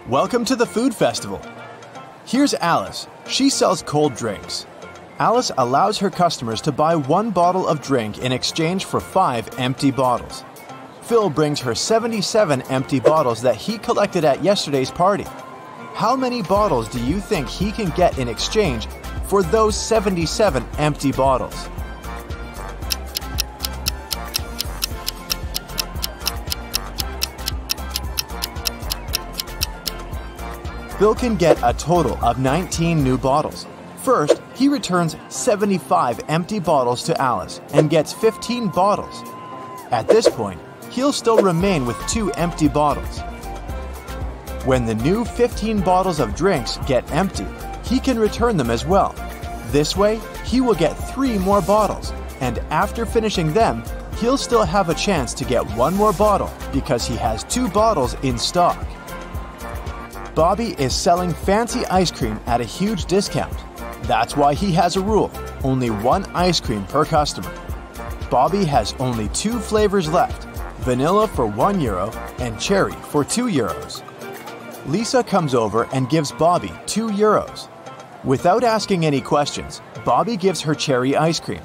Welcome to the food festival. Here's Alice. She sells cold drinks. Alice allows her customers to buy 1 bottle of drink in exchange for 5 empty bottles. Phil brings her 77 empty bottles that he collected at yesterday's party. How many bottles do you think he can get in exchange for those 77 empty bottles? Phil can get a total of 19 new bottles. First, he returns 75 empty bottles to Alice and gets 15 bottles. At this point, he'll still remain with 2 empty bottles. When the new 15 bottles of drinks get empty, he can return them as well. This way, he will get 3 more bottles, and after finishing them, he'll still have a chance to get 1 more bottle because he has 2 bottles in stock. Bobby is selling fancy ice cream at a huge discount. That's why he has a rule: only 1 ice cream per customer. Bobby has only 2 flavors left: vanilla for €1 and cherry for €2. Lisa comes over and gives Bobby €2. Without asking any questions, Bobby gives her cherry ice cream.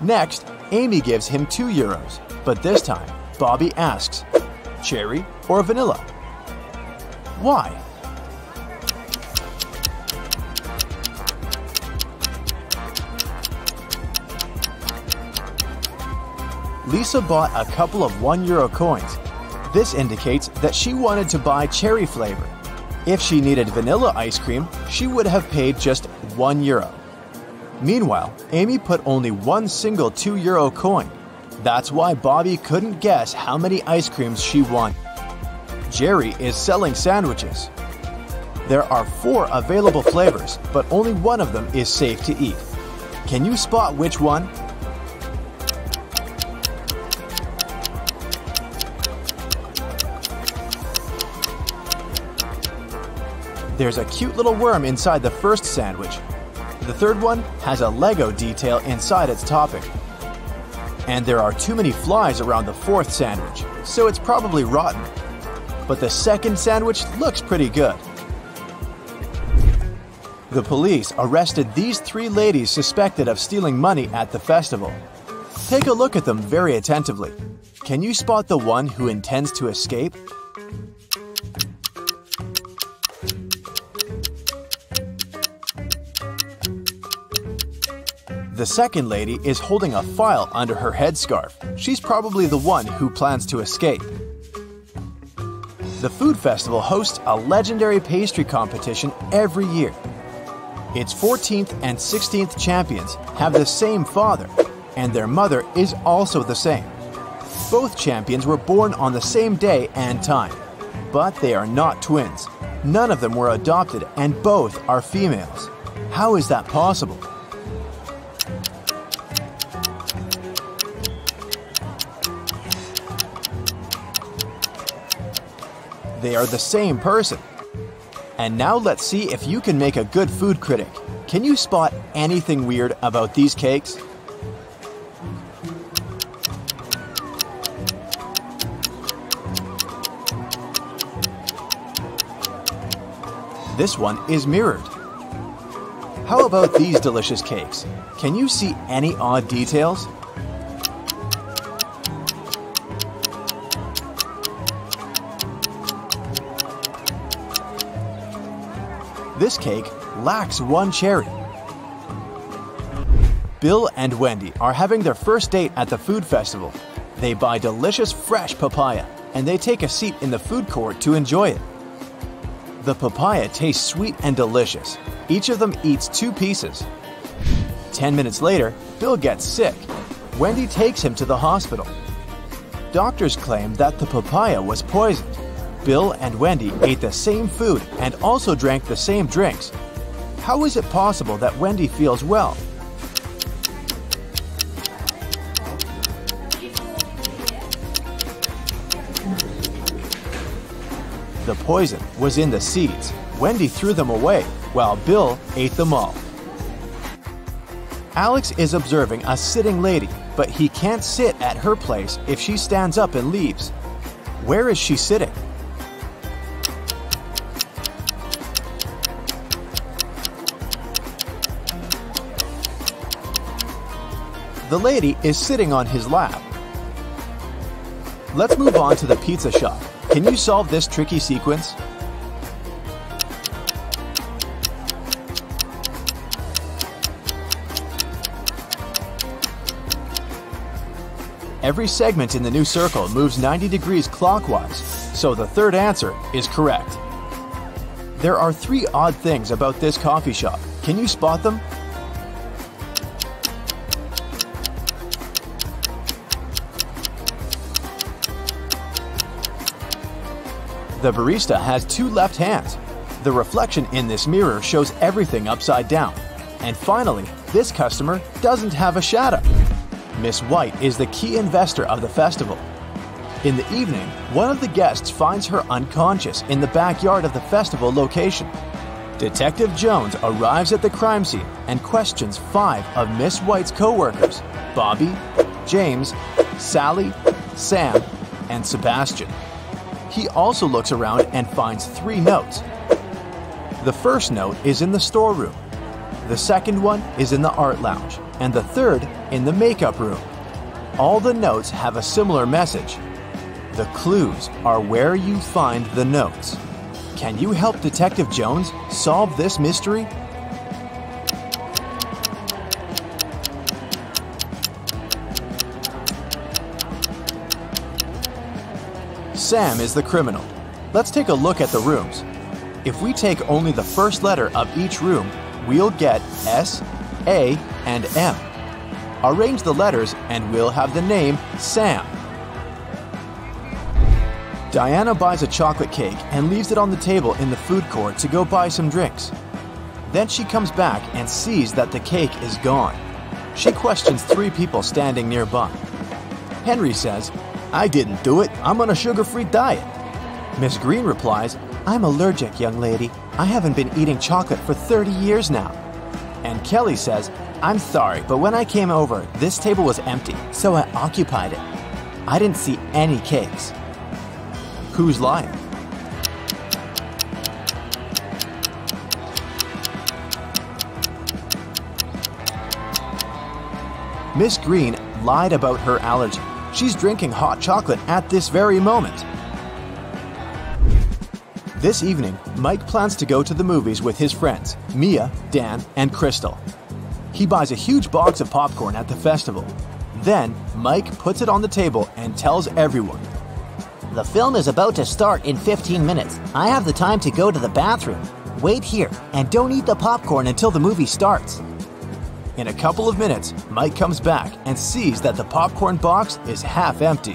Next, Amy gives him €2, but this time, Bobby asks, cherry or vanilla? Why? Lisa bought a couple of €1 coins. This indicates that she wanted to buy cherry flavor. If she needed vanilla ice cream, she would have paid just €1. Meanwhile, Amy put only 1 single €2 coin. That's why Bobby couldn't guess how many ice creams she wanted. Jerry is selling sandwiches. There are 4 available flavors, but only one of them is safe to eat. Can you spot which one? There's a cute little worm inside the first sandwich. The third one has a Lego detail inside its topping. And there are too many flies around the 4th sandwich, so it's probably rotten. But the second sandwich looks pretty good. The police arrested these 3 ladies suspected of stealing money at the festival. Take a look at them very attentively. Can you spot the one who intends to escape? The second lady is holding a file under her headscarf. She's probably the one who plans to escape. The food festival hosts a legendary pastry competition every year. Its 14th and 16th champions have the same father, and their mother is also the same. Both champions were born on the same day and time, but they are not twins. None of them were adopted, and both are females. How is that possible? They are the same person. And now let's see if you can make a good food critic. Can you spot anything weird about these cakes? This one is mirrored. How about these delicious cakes? Can you see any odd details? This cake lacks 1 cherry. Bill and Wendy are having their first date at the food festival. They buy delicious fresh papaya, and they take a seat in the food court to enjoy it. The papaya tastes sweet and delicious. Each of them eats 2 pieces. 10 minutes later, Bill gets sick. Wendy takes him to the hospital. Doctors claim that the papaya was poisoned. Bill and Wendy ate the same food and also drank the same drinks. How is it possible that Wendy feels well? The poison was in the seeds. Wendy threw them away, while Bill ate them all. Alex is observing a sitting lady, but he can't sit at her place if she stands up and leaves. Where is she sitting? The lady is sitting on his lap. Let's move on to the pizza shop. Can you solve this tricky sequence? Every segment in the new circle moves 90 degrees clockwise, so the third answer is correct. There are 3 odd things about this coffee shop. Can you spot them? The barista has 2 left hands. The reflection in this mirror shows everything upside down. And finally, this customer doesn't have a shadow. Miss White is the key investor of the festival. In the evening, one of the guests finds her unconscious in the backyard of the festival location. Detective Jones arrives at the crime scene and questions 5 of Miss White's co-workers: Bobby, James, Sally, Sam, and Sebastian. He also looks around and finds 3 notes. The first note is in the storeroom. The second one is in the art lounge, and the third in the makeup room. All the notes have a similar message. The clues are where you find the notes. Can you help Detective Jones solve this mystery? Sam is the criminal. Let's take a look at the rooms. If we take only the first letter of each room, we'll get S, A, and M. Arrange the letters and we'll have the name Sam. Diana buys a chocolate cake and leaves it on the table in the food court to go buy some drinks. Then she comes back and sees that the cake is gone. She questions 3 people standing nearby. Henry says, "I didn't do it. I'm on a sugar-free diet." Miss Green replies, "I'm allergic, young lady. I haven't been eating chocolate for 30 years now." And Kelly says, "I'm sorry, but when I came over, this table was empty, so I occupied it. I didn't see any cakes." Who's lying? Miss Green lied about her allergy. She's drinking hot chocolate at this very moment. This evening, Mike plans to go to the movies with his friends, Mia, Dan, and Crystal. He buys a huge box of popcorn at the festival. Then, Mike puts it on the table and tells everyone, "The film is about to start in 15 minutes. I have the time to go to the bathroom. Wait here and don't eat the popcorn until the movie starts." In a couple of minutes, Mike comes back and sees that the popcorn box is half empty.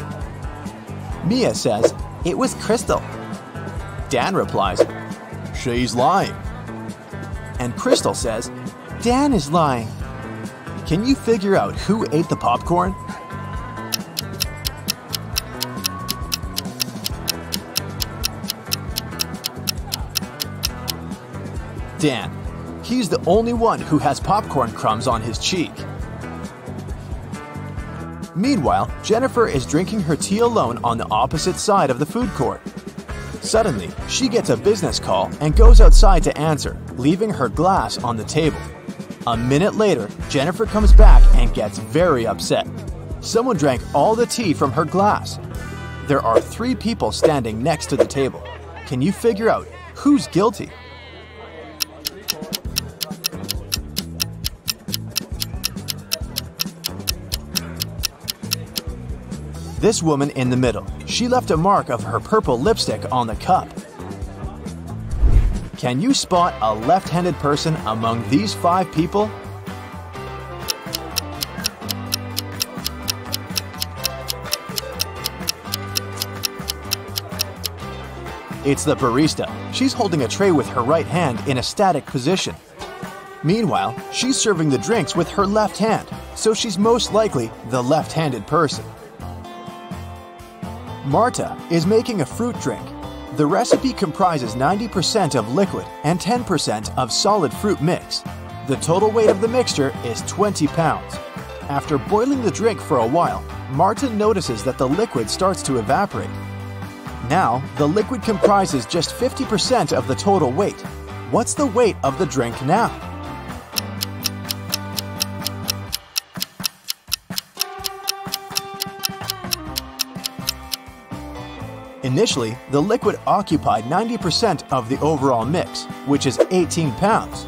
Mia says, "It was Crystal." Dan replies, "She's lying." And Crystal says, "Dan is lying." Can you figure out who ate the popcorn? Dan. He's the only one who has popcorn crumbs on his cheek. Meanwhile, Jennifer is drinking her tea alone on the opposite side of the food court. Suddenly, she gets a business call and goes outside to answer, leaving her glass on the table. A minute later, Jennifer comes back and gets very upset. Someone drank all the tea from her glass. There are 3 people standing next to the table. Can you figure out who's guilty? This woman in the middle, she left a mark of her purple lipstick on the cup. Can you spot a left-handed person among these 5 people? It's the barista. She's holding a tray with her right hand in a static position. Meanwhile, she's serving the drinks with her left hand, so she's most likely the left-handed person. Marta is making a fruit drink. The recipe comprises 90% of liquid and 10% of solid fruit mix. The total weight of the mixture is 20 pounds. After boiling the drink for a while, Marta notices that the liquid starts to evaporate. Now, the liquid comprises just 50% of the total weight. What's the weight of the drink now? Initially, the liquid occupied 90% of the overall mix, which is 18 pounds,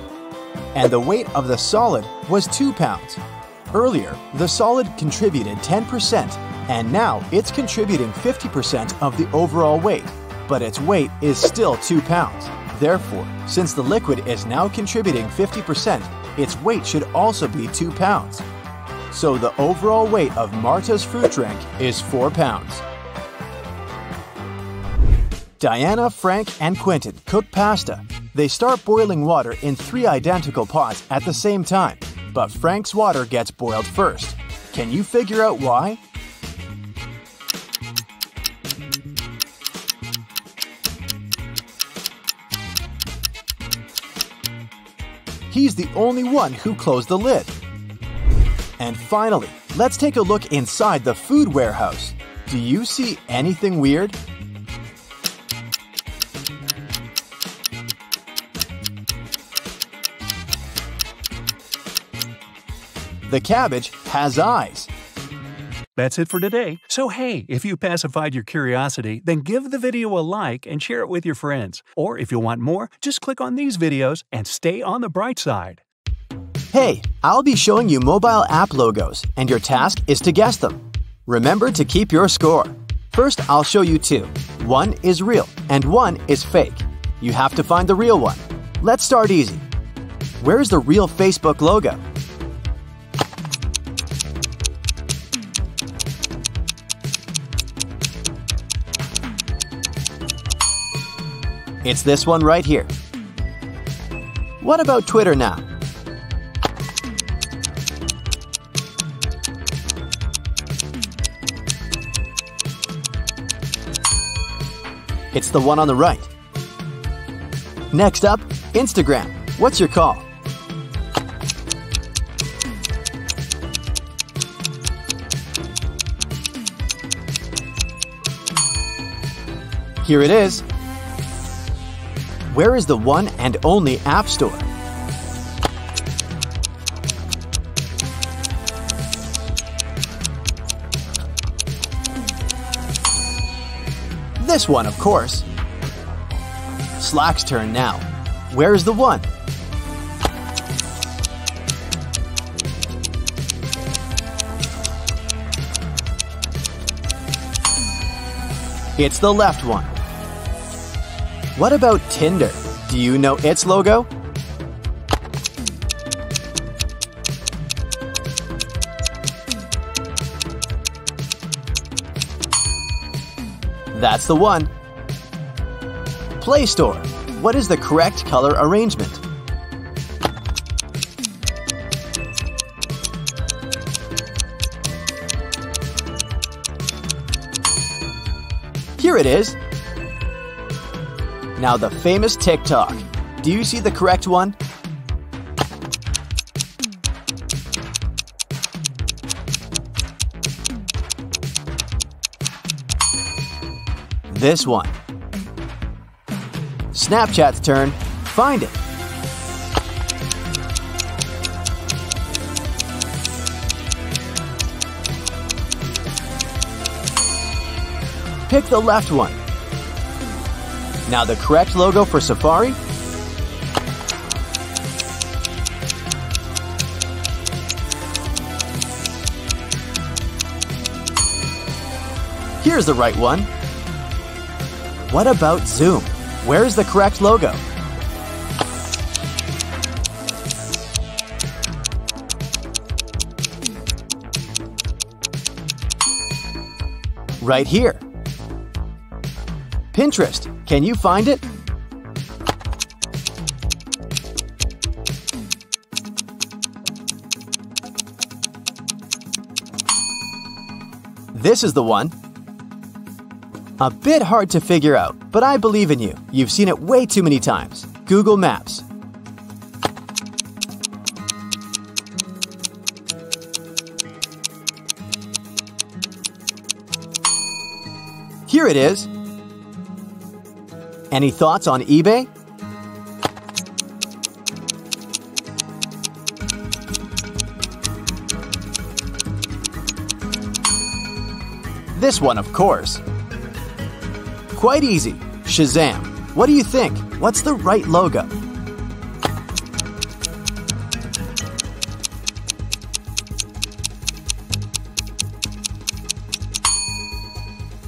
and the weight of the solid was 2 pounds. Earlier, the solid contributed 10%, and now it's contributing 50% of the overall weight, but its weight is still 2 pounds. Therefore, since the liquid is now contributing 50%, its weight should also be 2 pounds. So the overall weight of Marta's fruit drink is 4 pounds. Diana, Frank, and Quentin cook pasta. They start boiling water in 3 identical pots at the same time, but Frank's water gets boiled first. Can you figure out why? He's the only one who closed the lid. And finally, let's take a look inside the food warehouse. Do you see anything weird? The cabbage has eyes. That's it for today. So hey, if you pacified your curiosity, then give the video a like and share it with your friends. Or if you want more, just click on these videos and stay on the bright side. Hey, I'll be showing you mobile app logos, and your task is to guess them. Remember to keep your score. First, I'll show you 2. One is real, and one is fake. You have to find the real one. Let's start easy. Where's the real Facebook logo? It's this one right here. What about Twitter now? It's the one on the right. Next up, Instagram. What's your call? Here it is. Where is the one and only App Store? This one, of course. Slack's turn now. Where's the one? It's the left one. What about Tinder? Do you know its logo? That's the one. Play Store. What is the correct color arrangement? Here it is. Now the famous TikTok. Do you see the correct one? This one. Snapchat's turn. Find it. Pick the left one. Now the correct logo for Safari? Here's the right one. What about Zoom? Where's the correct logo? Right here. Pinterest, can you find it? This is the one. A bit hard to figure out, but I believe in you. You've seen it way too many times. Google Maps. Here it is. Any thoughts on eBay? This one, of course. Quite easy. Shazam. What do you think? What's the right logo?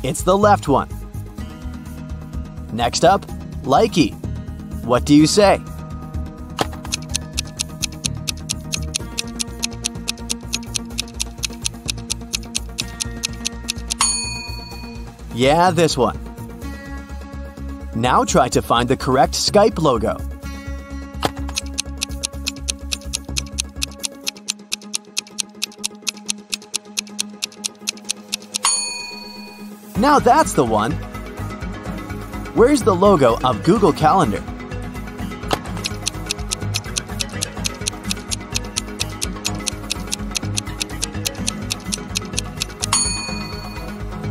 It's the left one. Next up, Likey. What do you say? Yeah, this one. Now try to find the correct Skype logo. Now that's the one. Where's the logo of Google Calendar?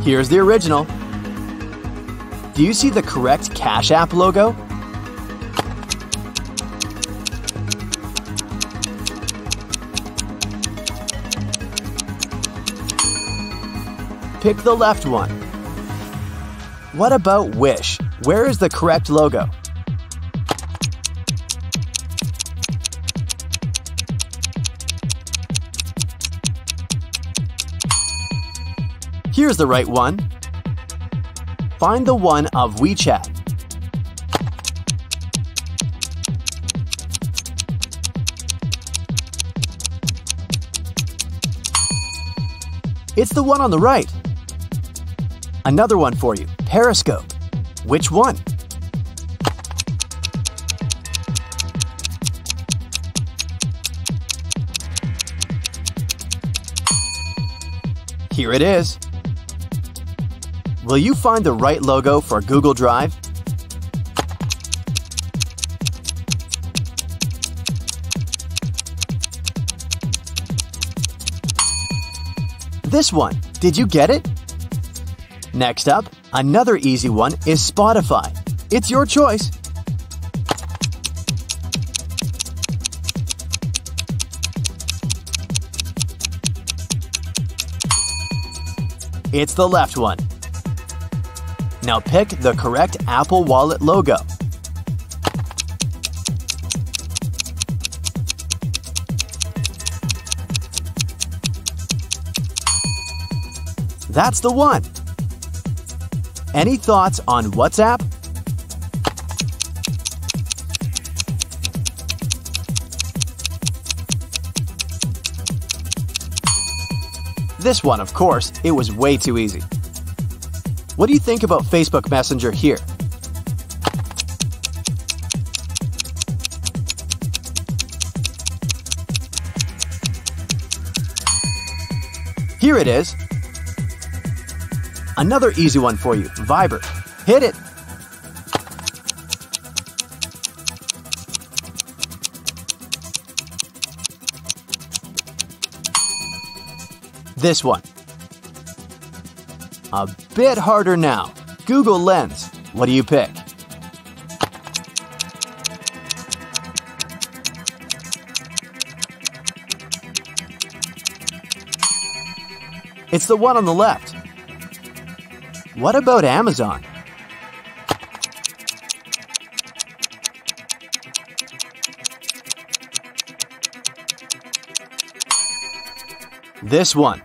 Here's the original. Do you see the correct Cash App logo? Pick the left one. What about Wish? Where is the correct logo? Here's the right one. Find the one of WeChat. It's the one on the right. Another one for you, Periscope. Which one? Here it is. Will you find the right logo for Google Drive? This one. Did you get it? Next up, another easy one is Spotify. It's your choice. It's the left one. Now pick the correct Apple Wallet logo. That's the one. Any thoughts on WhatsApp? This one, of course, it was way too easy. What do you think about Facebook Messenger here? Here it is. Another easy one for you, Viber. Hit it. This one. A bit harder now. Google Lens. What do you pick? It's the one on the left. What about Amazon? This one.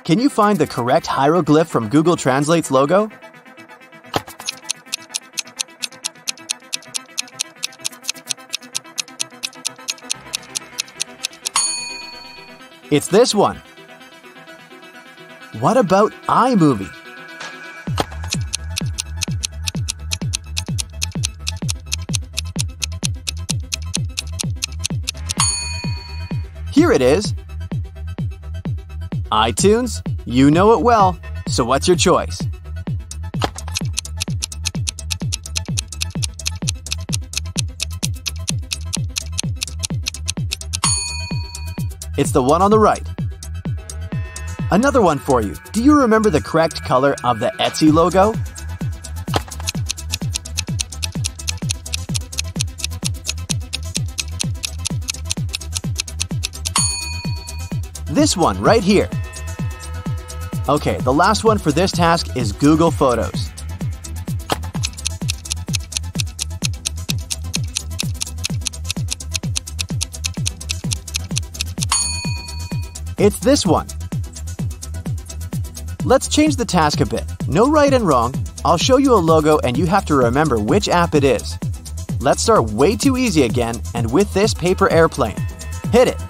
Can you find the correct hieroglyph from Google Translate's logo? It's this one. What about iMovie? Here it is. iTunes, you know it well, so what's your choice? It's the one on the right. Another one for you. Do you remember the correct color of the Etsy logo? This one right here. Okay, the last one for this task is Google Photos. It's this one. Let's change the task a bit. No right and wrong. I'll show you a logo and you have to remember which app it is. Let's start way too easy again and with this paper airplane. Hit it.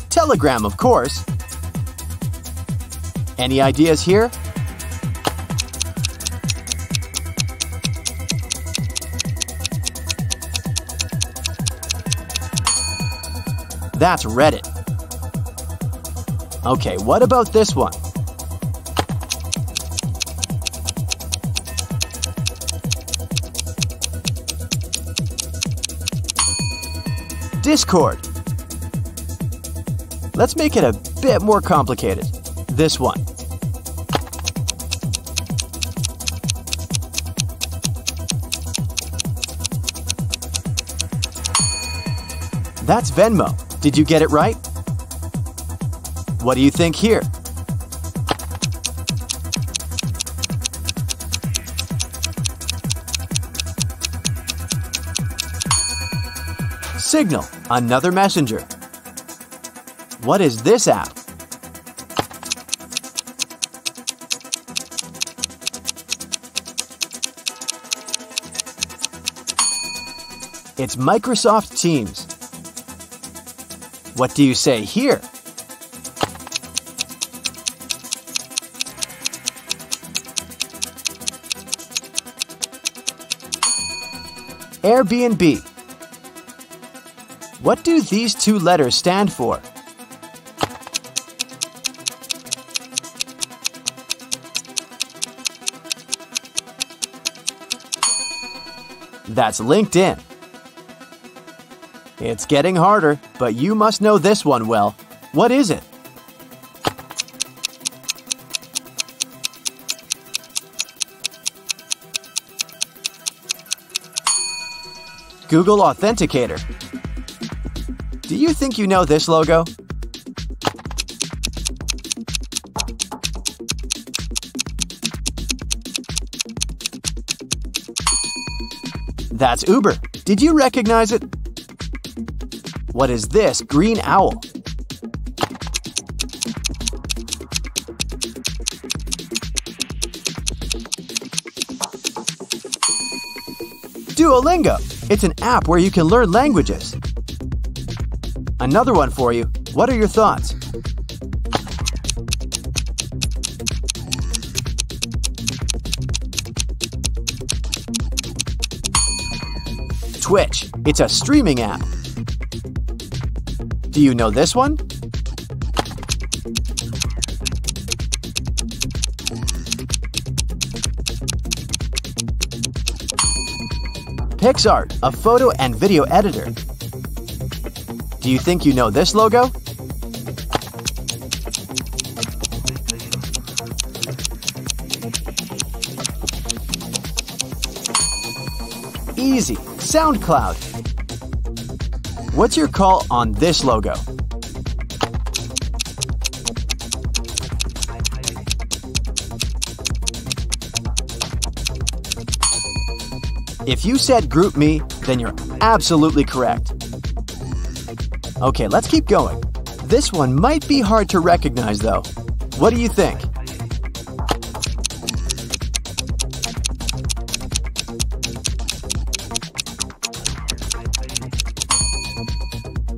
Telegram, of course. Any ideas here? That's Reddit. Okay, what about this one? Discord. Let's make it a bit more complicated. This one. That's Venmo. Did you get it right? What do you think here? Signal, another messenger. What is this app? It's Microsoft Teams. What do you say here? Airbnb. What do these two letters stand for? That's LinkedIn. It's getting harder, but you must know this one well. What is it? Google Authenticator. Do you think you know this logo? That's Uber. Did you recognize it? What is this green owl? Duolingo. It's an app where you can learn languages. Another one for you. What are your thoughts? Twitch. It's a streaming app. Do you know this one? PixArt, a photo and video editor. Do you think you know this logo? Easy, SoundCloud. What's your call on this logo? If you said GroupMe, then you're absolutely correct. Okay, let's keep going. This one might be hard to recognize though. What do you think?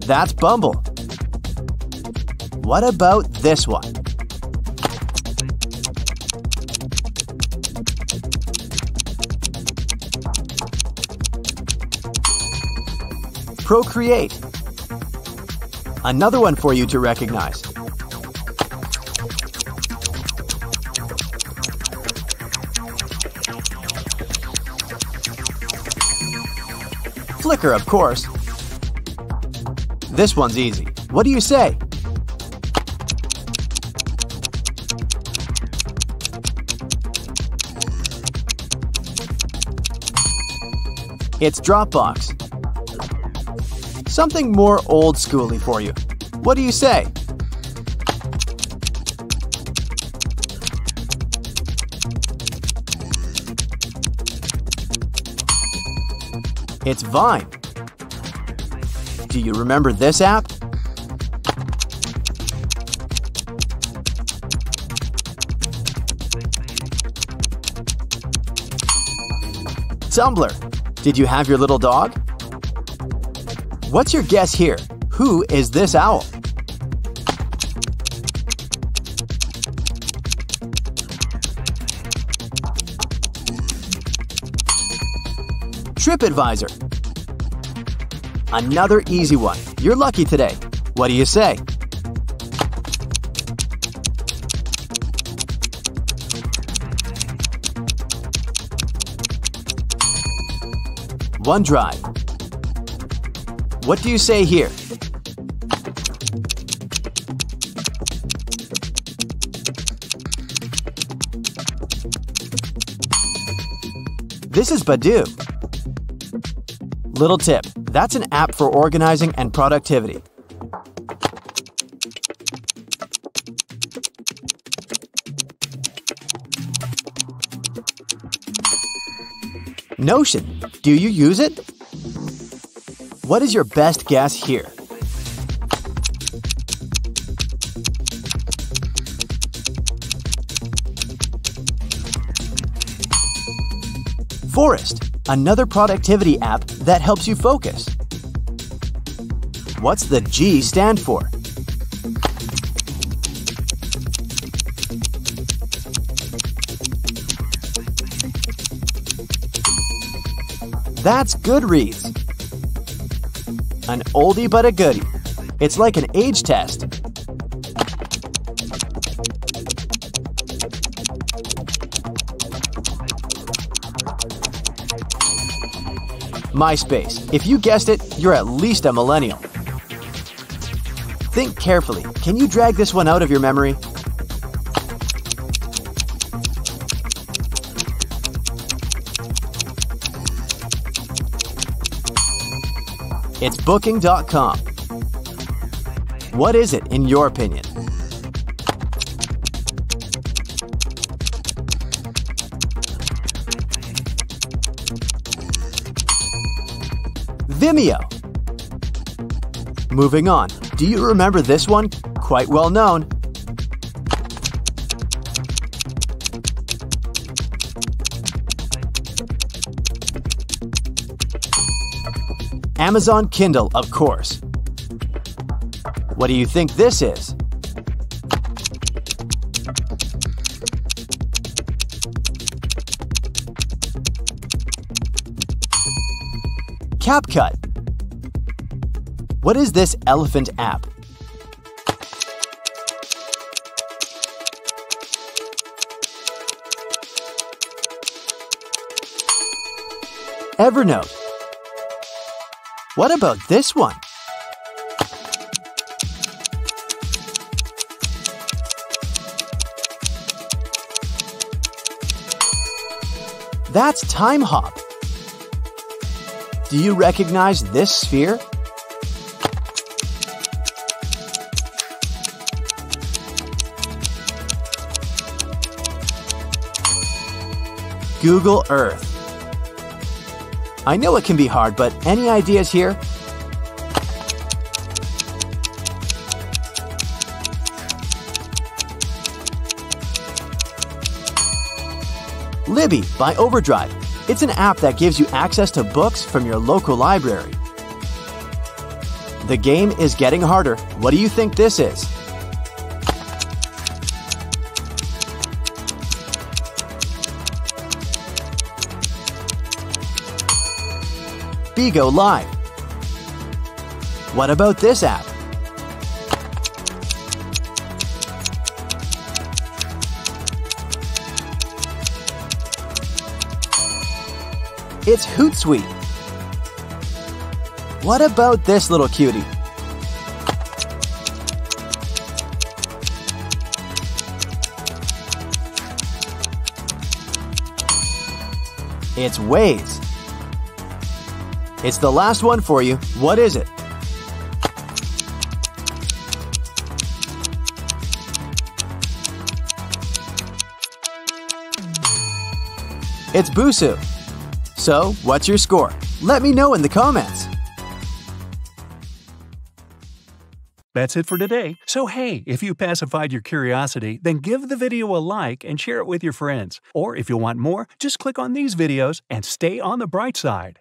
That's Bumble. What about this one? Procreate. Another one for you to recognize. Flickr, of course. This one's easy. What do you say? It's Dropbox. Something more old schooly for you. What do you say? It's Vine. Do you remember this app? Tumblr. Did you have your little dog? What's your guess here? Who is this owl? TripAdvisor. Another easy one. You're lucky today. What do you say? OneDrive. What do you say here? This is Badoo. Little tip, that's an app for organizing and productivity. Notion. Do you use it? What is your best guess here? Forest. Another productivity app that helps you focus. What's the G stand for? That's Goodreads. An oldie but a goodie. It's like an age test. MySpace. If you guessed it, you're at least a millennial. Think carefully. Can you drag this one out of your memory? It's Booking.com. What is it, in your opinion? Vimeo. Moving on. Do you remember this one? Quite well known. Amazon Kindle, of course. What do you think this is? CapCut. What is this elephant app? Evernote. What about this one? That's TimeHop. Do you recognize this sphere? Google Earth. I know it can be hard, but any ideas here? Libby by Overdrive. It's an app that gives you access to books from your local library. The game is getting harder. What do you think this is? Bigo Live. What about this app? It's Hootsuite. What about this little cutie? It's Waze. It's the last one for you. What is it? It's Busu. So, what's your score? Let me know in the comments. That's it for today. So hey, if you pacified your curiosity, then give the video a like and share it with your friends. Or if you want more, just click on these videos and stay on the bright side.